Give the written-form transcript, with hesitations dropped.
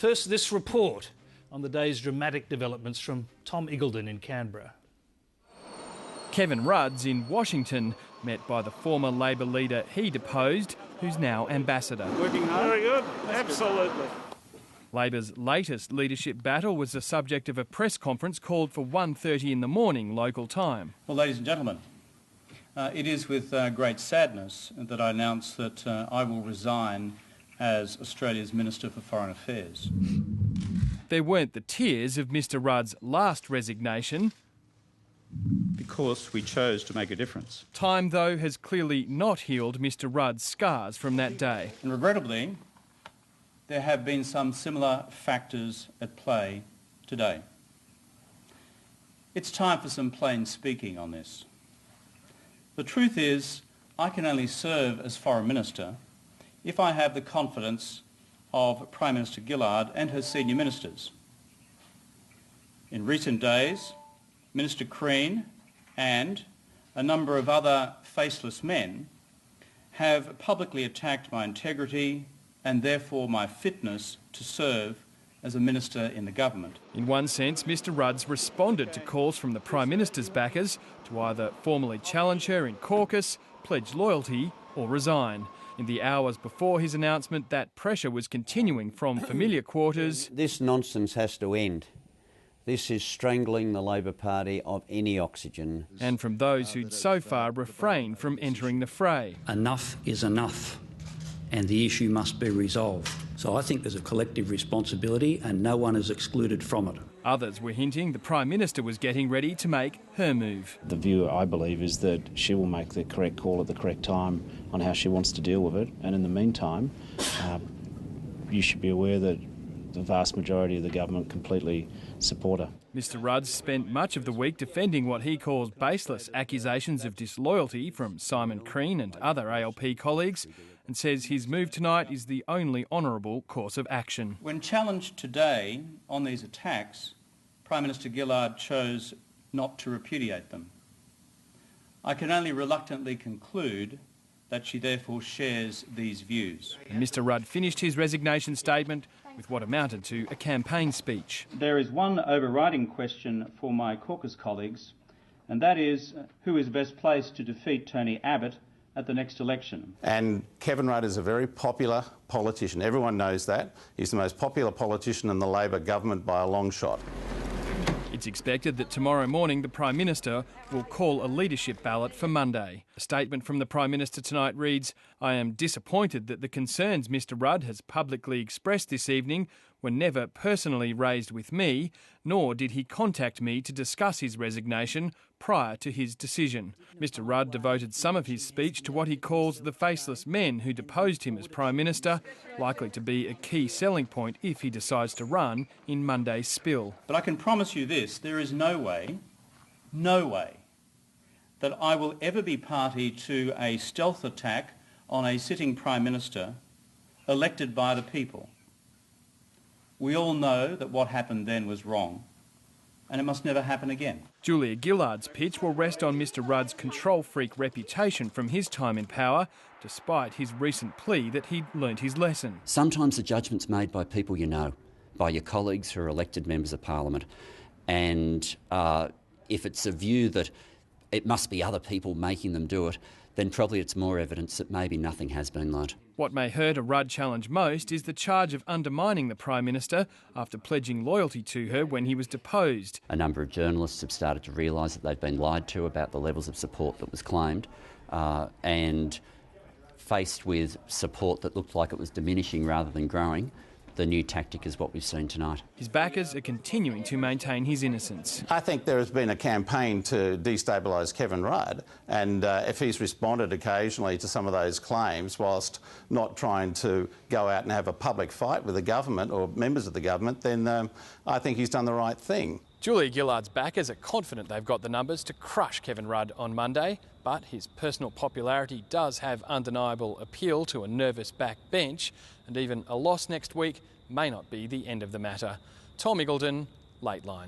First, this report on the day's dramatic developments from Tom Iggulden in Canberra. Kevin Rudd's in Washington, met by the former Labor leader he deposed, who's now ambassador. Working hard? Very good, absolutely. Labor's latest leadership battle was the subject of a press conference called for 1:30 in the morning local time. Well, ladies and gentlemen, it is with great sadness that I announce that I will resign as Australia's Minister for Foreign Affairs. There weren't the tears of Mr Rudd's last resignation. Because we chose to make a difference. Time, though, has clearly not healed Mr Rudd's scars from that day. And regrettably, there have been some similar factors at play today. It's time for some plain speaking on this. The truth is, I can only serve as Foreign Minister if I have the confidence of Prime Minister Gillard and her senior ministers. In recent days, Minister Crean and a number of other faceless men have publicly attacked my integrity and therefore my fitness to serve as a minister in the government. In one sense, Mr Rudd's responded to calls from the Prime Minister's backers to either formally challenge her in caucus, pledge loyalty or resign. In the hours before his announcement, that pressure was continuing from familiar quarters. This nonsense has to end. This is strangling the Labor Party of any oxygen. And from those who'd so far refrained from entering the fray. Enough is enough, and the issue must be resolved. So I think there's a collective responsibility and no one is excluded from it. Others were hinting the Prime Minister was getting ready to make her move. The view, I believe, is that she will make the correct call at the correct time on how she wants to deal with it. And in the meantime, you should be aware that the vast majority of the government completely support her. Mr Rudd spent much of the week defending what he calls baseless accusations of disloyalty from Simon Crean and other ALP colleagues, and says his move tonight is the only honourable course of action. When challenged today on these attacks, Prime Minister Gillard chose not to repudiate them. I can only reluctantly conclude that she therefore shares these views. And Mr Rudd finished his resignation statement with what amounted to a campaign speech. There is one overriding question for my caucus colleagues, and that is who is best placed to defeat Tony Abbott at the next election. And Kevin Rudd is a very popular politician. Everyone knows that. He's the most popular politician in the Labor government by a long shot. It's expected that tomorrow morning the Prime Minister will call a leadership ballot for Monday. A statement from the Prime Minister tonight reads, "I am disappointed that the concerns Mr Rudd has publicly expressed this evening were never personally raised with me, nor did he contact me to discuss his resignation prior to his decision." Mr Rudd devoted some of his speech to what he calls the faceless men who deposed him as Prime Minister, likely to be a key selling point if he decides to run in Monday's spill. But I can promise you this, there is no way that I will ever be party to a stealth attack on a sitting Prime Minister elected by the people. We all know that what happened then was wrong, and it must never happen again. Julia Gillard's pitch will rest on Mr Rudd's control freak reputation from his time in power, despite his recent plea that he'd learnt his lesson. Sometimes the judgment's made by people you know, by your colleagues who are elected members of Parliament. And if it's a view that it must be other people making them do it, then probably it's more evidence that maybe nothing has been learnt. What may hurt a Rudd challenge most is the charge of undermining the Prime Minister after pledging loyalty to her when he was deposed. A number of journalists have started to realise that they've been lied to about the levels of support that was claimed, and faced with support that looked like it was diminishing rather than growing, the new tactic is what we've seen tonight. His backers are continuing to maintain his innocence. I think there has been a campaign to destabilise Kevin Rudd, and if he's responded occasionally to some of those claims whilst not trying to go out and have a public fight with the government or members of the government, then I think he's done the right thing. Julia Gillard's backers are confident they've got the numbers to crush Kevin Rudd on Monday, but his personal popularity does have undeniable appeal to a nervous backbench, and even a loss next week may not be the end of the matter. Tom Iggulden, Lateline.